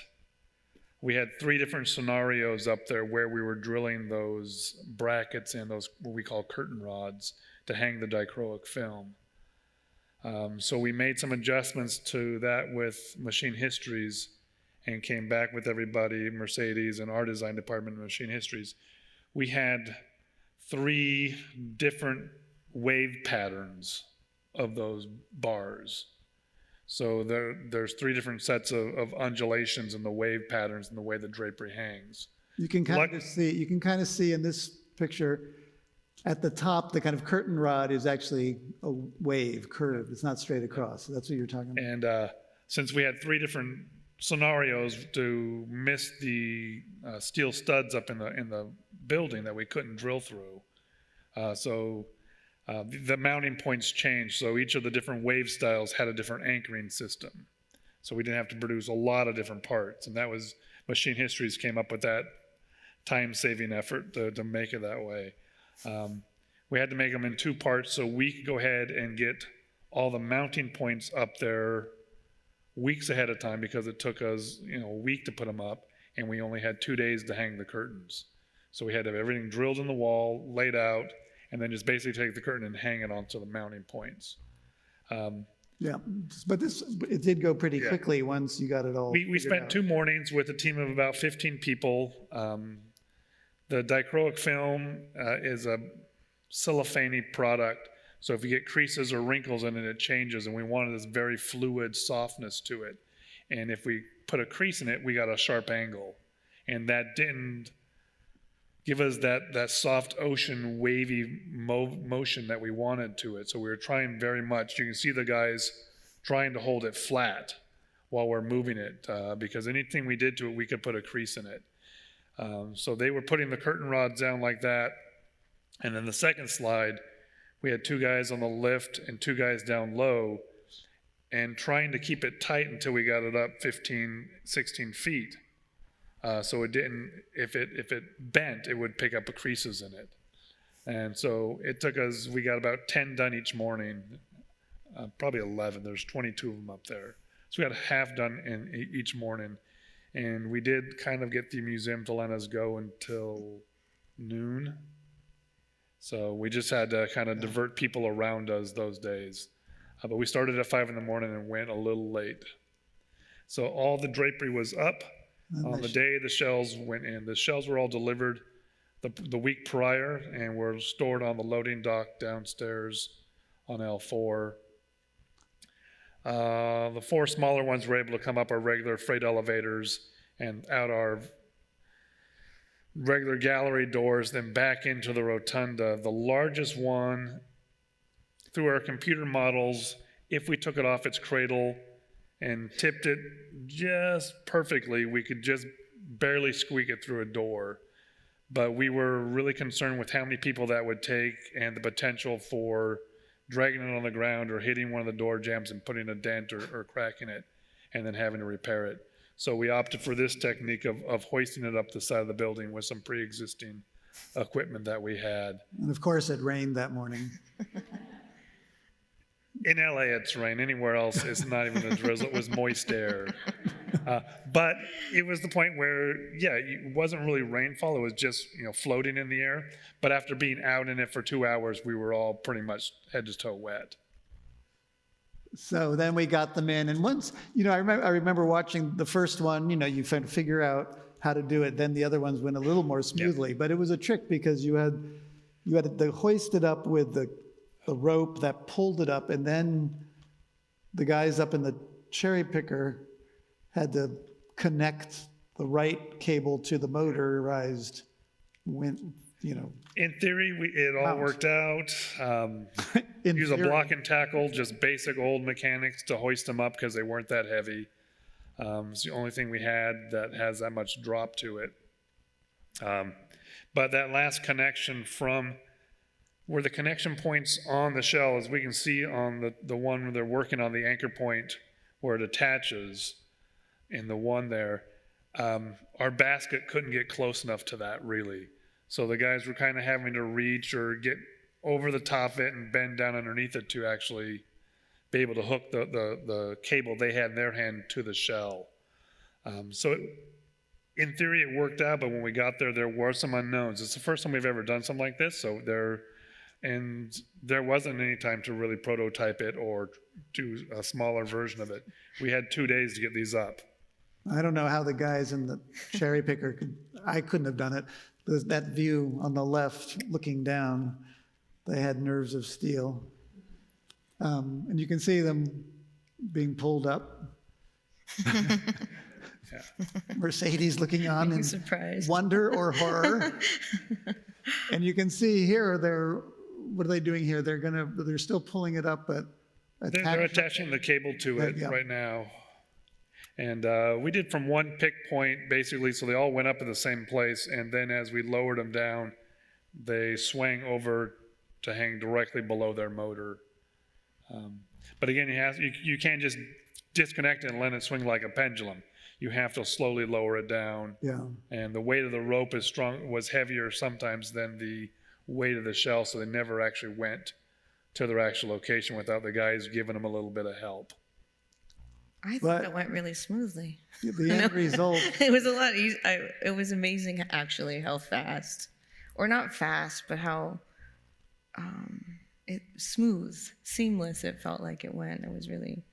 we had 3 different scenarios up there where we were drilling those brackets in, those what we call curtain rods, to hang the dichroic film. So we made some adjustments to that with Machine Histories, and came back with everybody, Mercedes and our design department of Machine Histories. We had 3 different wave patterns of those bars. So there's 3 different sets of undulations in the wave patterns and the way the drapery hangs. You can kind of see in this picture at the top, the kind of curtain rod is actually a wave, curved. It's not straight across. So that's what you're talking about. And since we had 3 different scenarios to miss the steel studs up in the building that we couldn't drill through. The mounting points changed, so each of the different wave styles had a different anchoring system. So we didn't have to produce a lot of different parts, and that was Machine Histories came up with that time-saving effort to make it that way. We had to make them in 2 parts so we could go ahead and get all the mounting points up there weeks ahead of time, because it took us a week to put them up, and we only had 2 days to hang the curtains. So we had to have everything drilled in the wall, laid out, and then just basically take the curtain and hang it onto the mounting points. Yeah, but it did go pretty quickly once you got it all. We spent out. 2 mornings with a team of about 15 people. The dichroic film is a cellophane product, so if you get creases or wrinkles in it, it changes, and we wanted this very fluid softness to it. And if we put a crease in it, we got a sharp angle, and that didn't give us that soft ocean wavy motion that we wanted to it. So we were trying very much. You can see the guys trying to hold it flat while we're moving it, because anything we did to it, we could put a crease in it. So they were putting the curtain rods down like that. And then the second slide, we had 2 guys on the lift and 2 guys down low, and trying to keep it tight until we got it up 15, 16 feet. So it didn't, if it bent, it would pick up the creases in it. And so it took us, we got about 10 done each morning, probably 11, there's 22 of them up there. So we got half done in each morning. And we did kind of get the museum to let us go until noon. So we just had to kind of divert people around us those days. But we started at 5 in the morning and went a little late. So all the drapery was up. On the day the shells went in. The shells were all delivered the week prior and were stored on the loading dock downstairs on L4. The 4 smaller ones were able to come up our regular freight elevators and out our regular gallery doors, then back into the rotunda. The largest one, through our computer models, if we took it off its cradle and tipped it just perfectly, we could just barely squeak it through a door. But we were really concerned with how many people that would take and the potential for dragging it on the ground or hitting one of the door jambs and putting a dent or cracking it and then having to repair it. So we opted for this technique of hoisting it up the side of the building with some pre-existing equipment that we had. And of course, it rained that morning. In LA, it's rain. Anywhere else, it's not even a drizzle. It was moist air. But it was the point where, it wasn't really rainfall. It was just, floating in the air. But after being out in it for 2 hours, we were all pretty much head to toe wet. So then we got them in, and once, I remember watching the first one, you figure out how to do it, then the other ones went a little more smoothly. But it was a trick because you had to hoist it up with the rope that pulled it up, and then the guys up in the cherry picker had to connect the right cable to the motorized In theory, it all worked out. Use a block and tackle, just basic old mechanics to hoist them up because they weren't that heavy. It's the only thing we had that has that much drop to it. But that last connection from where the connection points on the shell, as we can see on the one where they're working on the anchor point where it attaches in the one there, our basket couldn't get close enough to that really. So the guys were kind of having to reach or get over the top of it and bend down underneath it to actually be able to hook the cable they had in their hand to the shell. In theory, it worked out, but when we got there, there were some unknowns. It's the first time we've ever done something like this, and there wasn't any time to really prototype it or do a smaller version of it. We had 2 days to get these up. I don't know how the guys in the cherry picker I couldn't have done it. That view on the left looking down, they had nerves of steel. And you can see them being pulled up. Mercedes looking on in wonder or horror. And you can see here, what are they doing here? They're still pulling it up, but they're attaching the cable to it right now. And we did from one pick point, basically, so they all went up at the same place. And then as we lowered them down, they swang over to hang directly below their motor. But again, you can't just disconnect it and let it swing like a pendulum. You have to slowly lower it down. Yeah. And the weight of the rope was heavier sometimes than the weight of the shell, so they never actually went to their actual location without the guys giving them a little bit of help. I thought But- it went really smoothly. The end result, It was a lot easy. It was amazing, actually, how fast, or not fast, but how smooth, seamless it felt like it went. It was really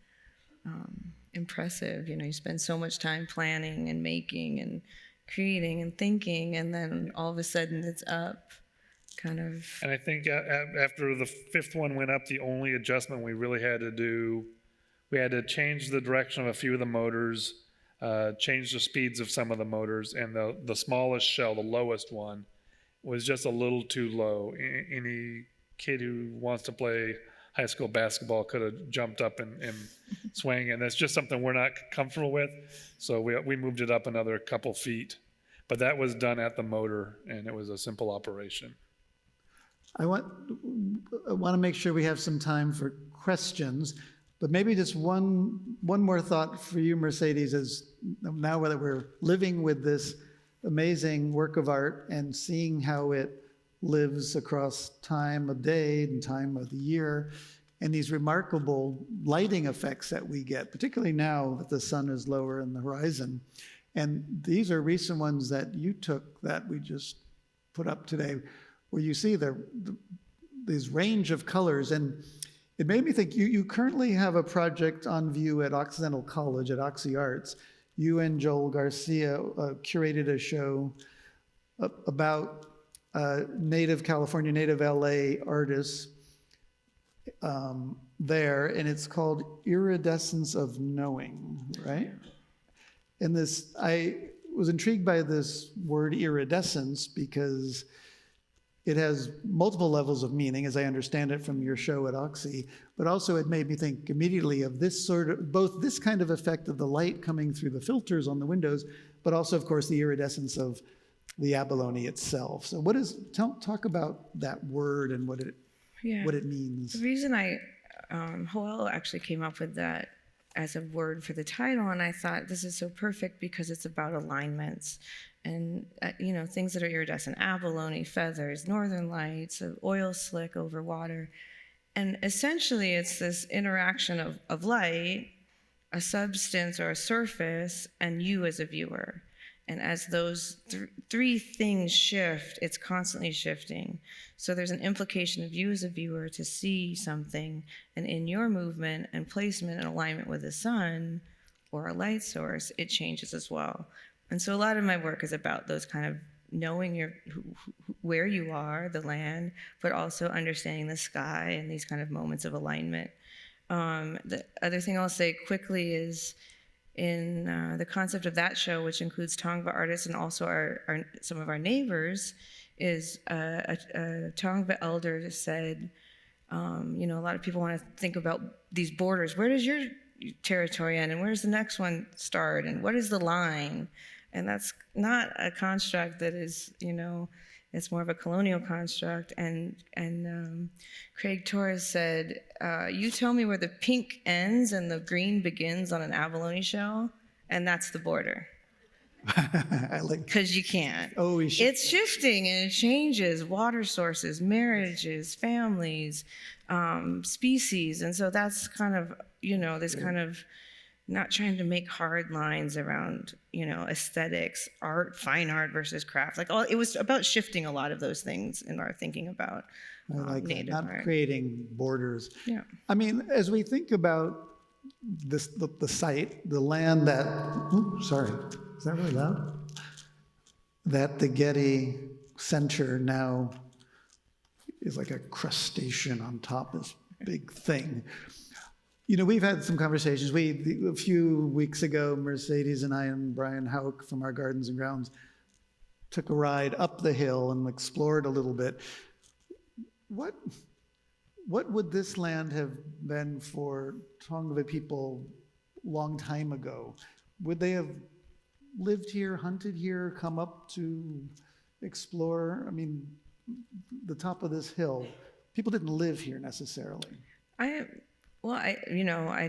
impressive. You spend so much time planning and making and creating and thinking, and then all of a sudden it's up, kind of. And I think after the fifth one went up, the only adjustment we really had to do, we had to change the direction of a few of the motors, change the speeds of some of the motors, and the smallest shell, the lowest one, was just a little too low. Any kid who wants to play high school basketball could have jumped up and swang, and that's just something we're not comfortable with. So we moved it up another couple feet. But that was done at the motor, and it was a simple operation. I want to make sure we have some time for questions, but maybe just one more thought for you, Mercedes, is now that we're living with this amazing work of art and seeing how it lives across time of day and time of the year, and these remarkable lighting effects that we get, particularly now that the sun is lower in the horizon. And these are recent ones that you took that we just put up today, where you see these range of colors. And it made me think, you currently have a project on view at Occidental College at Oxy Arts. You and Joel Garcia curated a show about native California, native LA artists there, and it's called Iridescence of Knowing, right? And I was intrigued by this word iridescence because it has multiple levels of meaning, as I understand it from your show at Oxy, but also it made me think immediately of both this kind of effect of the light coming through the filters on the windows, but also, of course, the iridescence of the abalone itself. So talk about that word and what it means. The reason Joel actually came up with that as a word for the title, and I thought this is so perfect because it's about alignments and things that are iridescent: abalone, feathers, northern lights, oil slick over water. And essentially it's this interaction of light, a substance or a surface, and you as a viewer. And as those three things shift, it's constantly shifting. So there's an implication of you as a viewer to see something, and in your movement and placement and alignment with the sun or a light source, it changes as well. And so a lot of my work is about those kind of knowing where you are, the land, but also understanding the sky and these kind of moments of alignment. The other thing I'll say quickly is, in the concept of that show, which includes Tongva artists and also some of our neighbors, is a Tongva elder said, a lot of people want to think about these borders. Where does your territory end, and where's the next one start, and what is the line? And that's not a construct that is, it's more of a colonial construct. And Craig Torres said, you tell me where the pink ends and the green begins on an abalone shell, and that's the border. I like. Because you can't. Oh, it's shifting and it changes. Water sources, marriages, families, species. And so that's kind of, this kind of not trying to make hard lines around, aesthetics, art, fine art versus craft. It was about shifting a lot of those things in our thinking about I like that, native not art. creating borders. Yeah. I mean, as we think about the site, the land that, sorry, is that really loud? That the Getty Center now is like a crustacean on top of this big thing. We've had some conversations. A few weeks ago, Mercedes and I and Brian Hauk from our Gardens and Grounds took a ride up the hill and explored a little bit. What would this land have been for Tongva people a long time ago? would they have lived here, hunted here, come up to explore? I mean, the top of this hill, people didn't live here necessarily. I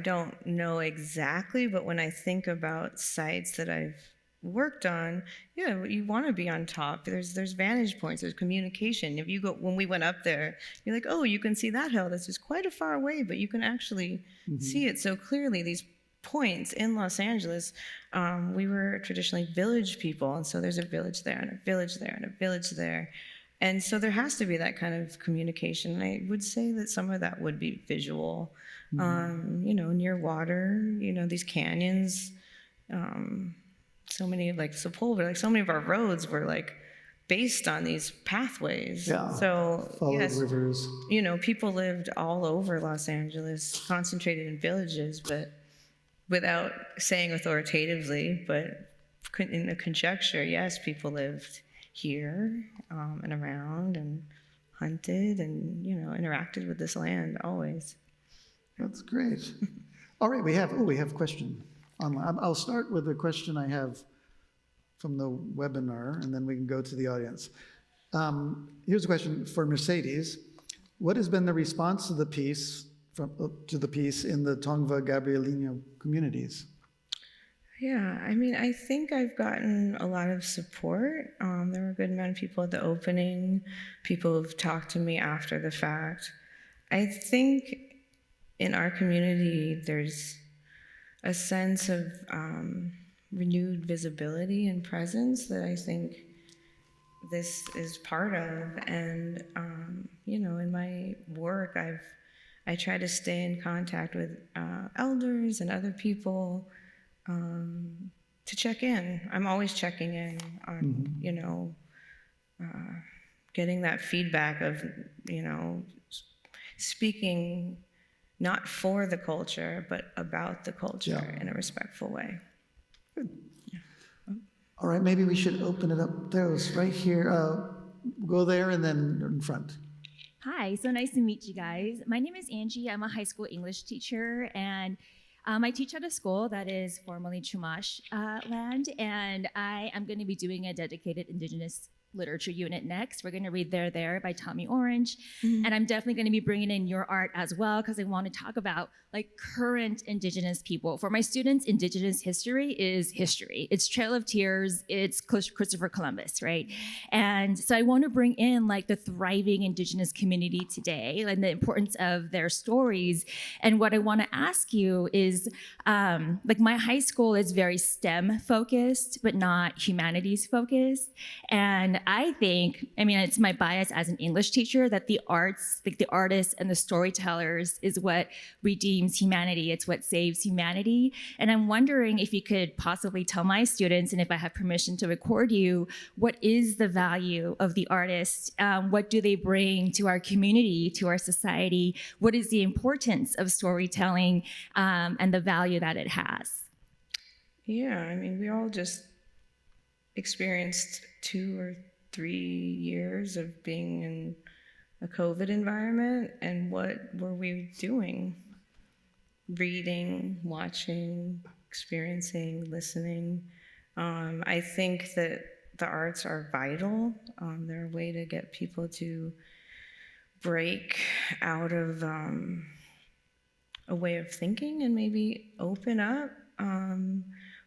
don't know exactly, but when I think about sites that I've worked on, yeah, you want to be on top. There's vantage points, there's communication. If you go, when we went up there, you're like, oh, you can see that hill. That's just quite a far away, but you can actually see it so clearly. These points in Los Angeles, we were traditionally village people, and so there's a village there, and a village there, and a village there. And so there has to be that kind of communication. And I would say that some of that would be visual, near water, these canyons. So many, like Sepulveda, like so many of our roads were like based on these pathways. Yeah. So Followed yes, rivers. people lived all over Los Angeles, concentrated in villages, but without saying authoritatively, but in a conjecture, yes, people lived here and around and hunted and, interacted with this land always. That's great. All right, we have a question online. I'll start with a question I have from the webinar, and then we can go to the audience. Here's a question for Mercedes. What has been the response to the piece in the Tongva Gabrielino communities? Yeah, I think I've gotten a lot of support. There were a good amount of people at the opening. People have talked to me after the fact. I think in our community, there's a sense of renewed visibility and presence that I think this is part of. And, in my work, I try to stay in contact with elders and other people to check in. I'm always checking in on, getting that feedback of, speaking not for the culture, but about the culture in a respectful way. Good. All right, maybe we should open it up. There's right here. Go there and then in front. Hi, so nice to meet you guys. My name is Angie. I'm a high school English teacher, and I teach at a school that is formerly Chumash land, and I am going to be doing a dedicated Indigenous literature unit next. We're going to read There by Tommy Orange, and I'm definitely going to be bringing in your art as well, because I want to talk about current Indigenous people. For my students, Indigenous history is history. It's Trail of Tears, it's Christopher Columbus, right? And so I want to bring in the thriving Indigenous community today and the importance of their stories. And what I want to ask you is, my high school is very STEM focused, but not humanities focused. And I think, it's my bias as an English teacher that the arts, the artists and the storytellers is what redeems humanity. It's what saves humanity. And I'm wondering if you could possibly tell my students, and if I have permission to record you, what is the value of the artist? What do they bring to our community, to our society? What is the importance of storytelling and the value that it has? Yeah, we all just experienced 2 or 3 years of being in a COVID environment, and what were we doing? Reading, watching, experiencing, listening. I think that the arts are vital. They're a way to get people to break out of a way of thinking and maybe open up.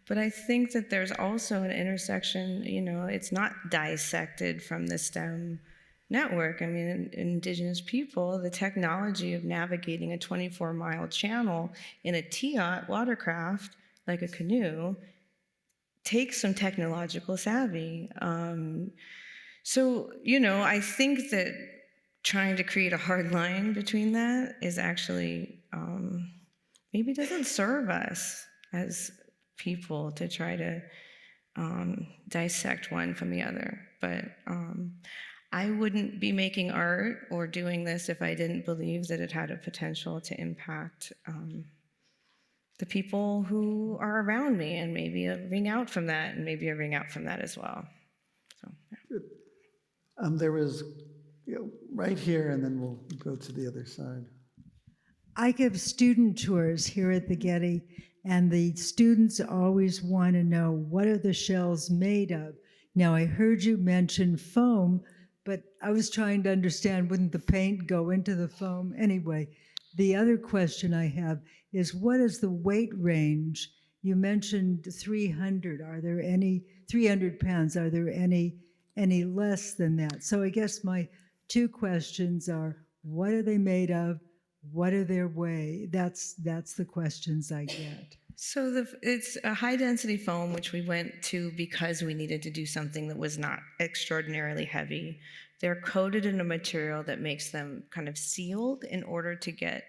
But I think that there's also an intersection, it's not dissected from the STEM network. Indigenous people, the technology of navigating a 24-mile channel in a T-yacht watercraft, like a canoe, takes some technological savvy. I think that trying to create a hard line between that is actually maybe doesn't serve us as people to try to dissect one from the other. But I wouldn't be making art or doing this if I didn't believe that it had a potential to impact the people who are around me, and maybe a ring out from that, and maybe a ring out from that as well. So, yeah. Good. There was right here, and then we'll go to the other side. I give student tours here at the Getty, and the students always want to know, what are the shells made of? Now, I heard you mention foam, but I was trying to understand, wouldn't the paint go into the foam? Anyway, the other question I have is, what is the weight range? You mentioned 300. Are there any 300 pounds? Are there any less than that? So I guess my two questions are, what are they made of? What are their weight? That's the questions I get. So it's a high density foam, which we went to because we needed to do something that was not extraordinarily heavy. They're coated in a material that makes them kind of sealed in order to get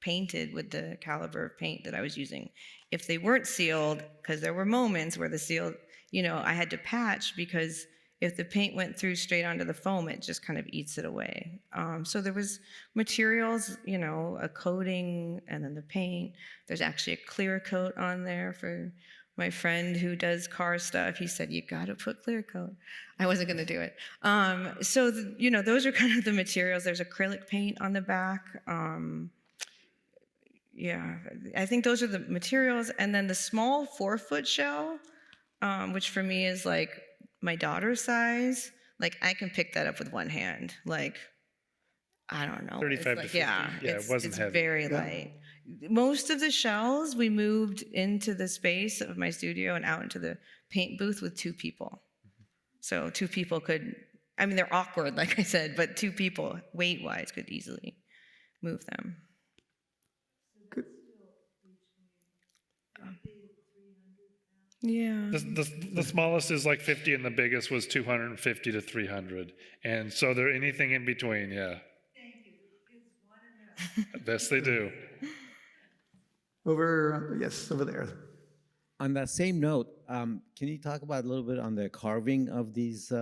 painted with the caliber of paint that I was using. If they weren't sealed, because there were moments where the seal, I had to patch, because if the paint went through straight onto the foam, it just kind of eats it away. So there was materials, a coating, and then the paint. There's actually a clear coat on there for my friend who does car stuff. He said, you got to put clear coat. I wasn't going to do it. So, those are kind of the materials. There's acrylic paint on the back. Yeah, I think those are the materials. And then the small 4-foot shell, which for me is like my daughter's size, like I can pick that up with one hand. Like, I don't know. 35 to 50. Yeah, It wasn't it's heavy. very light. Most of the shells we moved into the space of my studio and out into the paint booth with 2 people. So 2 people could, they're awkward, like I said, but 2 people, weight-wise, could easily move them. Yeah. The smallest is like 50 and the biggest was 250 to 300. And so they're anything in between, yeah. Thank you. Is one enough? Yes, they do. Over there. On that same note, can you talk about a little bit on the carving of these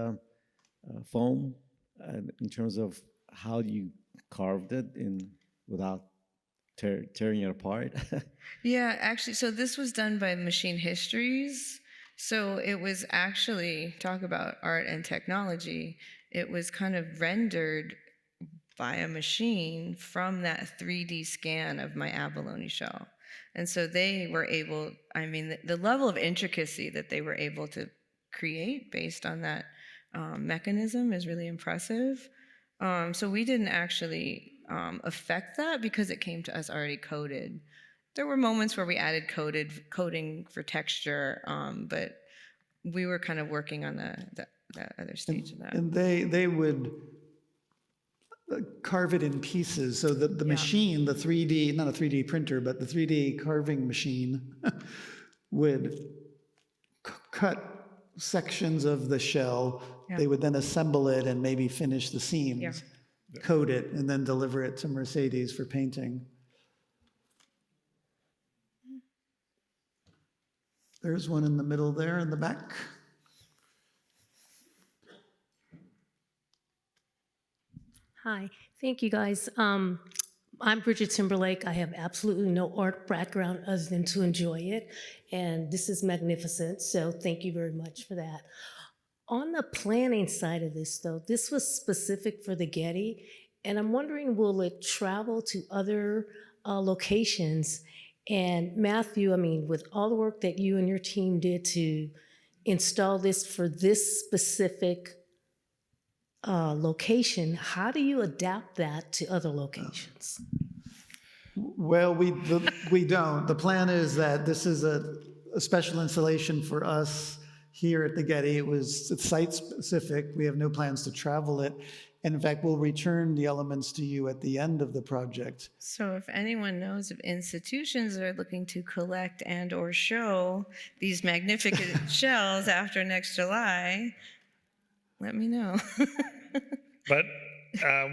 foam in terms of how you carved it without tearing it apart? Yeah, actually, so this was done by Machine Histories. So it was actually, talk about art and technology, it was kind of rendered by a machine from that 3D scan of my abalone shell. And so they were able, the level of intricacy that they were able to create based on that mechanism is really impressive. So we didn't actually affect that because it came to us already coated. There were moments where we added coating for texture, but we were kind of working on the other stage of that. And they would carve it in pieces. So the machine, the 3D, not a 3D printer, but the 3D carving machine would cut sections of the shell. Yeah. They would then assemble it and maybe finish the seams, coat it, and then deliver it to Mercedes for painting. There's one in the middle there in the back. Hi, thank you guys. I'm Bridget Timberlake. I have absolutely no art background other than to enjoy it, and this is magnificent, so thank you very much for that. On the planning side of this, though, this was specific for the Getty, and I'm wondering, will it travel to other locations? And Matthew, with all the work that you and your team did to install this for this specific location, how do you adapt that to other locations? Well, we don't. The plan is that this is a special installation for us here at the Getty. It's site-specific. We have no plans to travel it. And in fact, we'll return the elements to you at the end of the project. So if anyone knows of institutions that are looking to collect and or show these magnificent shells after next July, let me know. But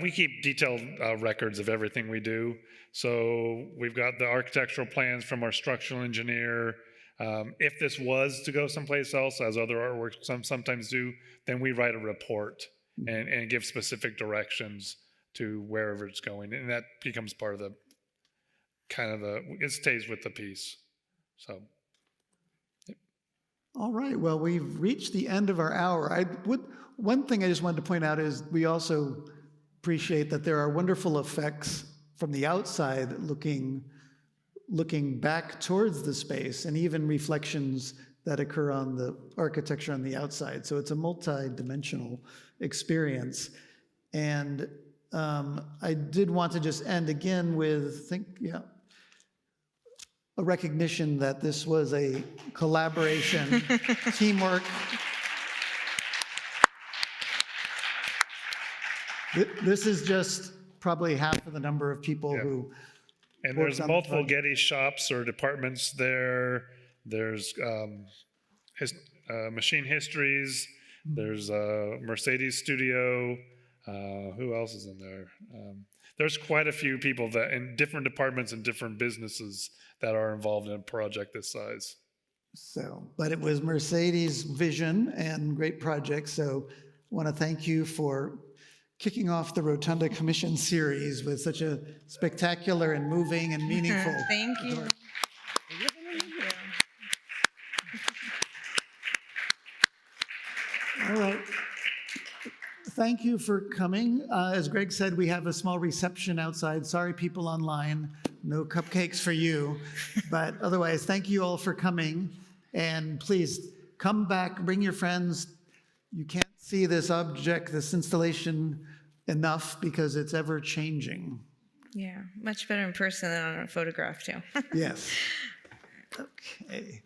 we keep detailed records of everything we do. So we've got the architectural plans from our structural engineer. If this was to go someplace else, as other artworks sometimes do, then we write a report and give specific directions to wherever it's going. And that becomes part of it stays with the piece. So. All right, well, we've reached the end of our hour. One thing I just wanted to point out is we also appreciate that there are wonderful effects from the outside looking looking back towards the space, and even reflections that occur on the architecture on the outside. So it's a multi-dimensional experience. And I did want to just end again with, a recognition that this was a collaboration, teamwork. This is just probably half of the number of people who And worked there's on the multiple project. Getty shops or departments there. There's Machine Histories. There's Mercedes Studio. Who else is in there? There's quite a few people that in different departments and different businesses that are involved in a project this size. So, but it was Mercedes' vision and great project. So I want to thank you for kicking off the Rotunda Commission series with such a spectacular and moving and meaningful. Thank you. All right. Thank you for coming. As Greg said, we have a small reception outside. Sorry, people online, no cupcakes for you. But otherwise, thank you all for coming. And please come back, bring your friends. You can't see this object, this installation enough because it's ever changing. Yeah, much better in person than on a photograph too. Yes. Okay.